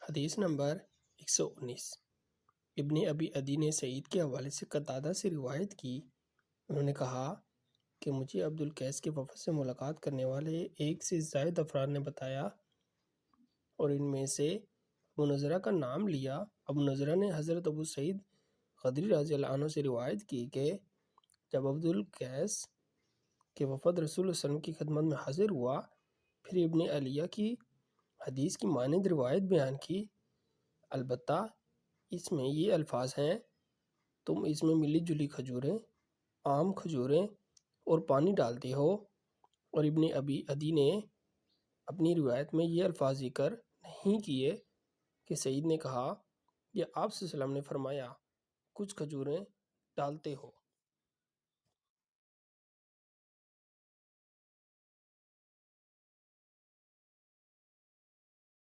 हदीस नंबर 119। इब्ने अबी अदी ने सईद के हवाले से कतादा से रिवायत की। उन्होंने कहा कि मुझे अब्दुल कैस के वफ़द से मुलाकात करने वाले एक से ज़ायद अफराद ने बताया और इनमें से अबू नज़रा का नाम लिया। अबू नज़रा ने हज़रत अबू सईद ख़दरी रज़ियल्लाहु अन्हु से रिवायत की कि जब अब्दुल कैस के वफ़द रसूल सल्लल्लाहु अलैहि वसल्लम की खिदमत में हाजिर हुआ, फिर इब्ने अलिया की हदीस की मानिंद रिवायत बयान की। अलबत्ता इसमें ये अल्फाज हैं, तुम इसमें मिली जुली खजूरें, आम खजूरें और पानी डालते हो। और इब्ने अबी अदी ने अपनी रिवायत में ये अल्फाज जिक्र नहीं किए कि सईद ने कहा कि आप सल्लल्लाहु अलैहि वसल्लम ने फरमाया कुछ खजूरें डालते हो।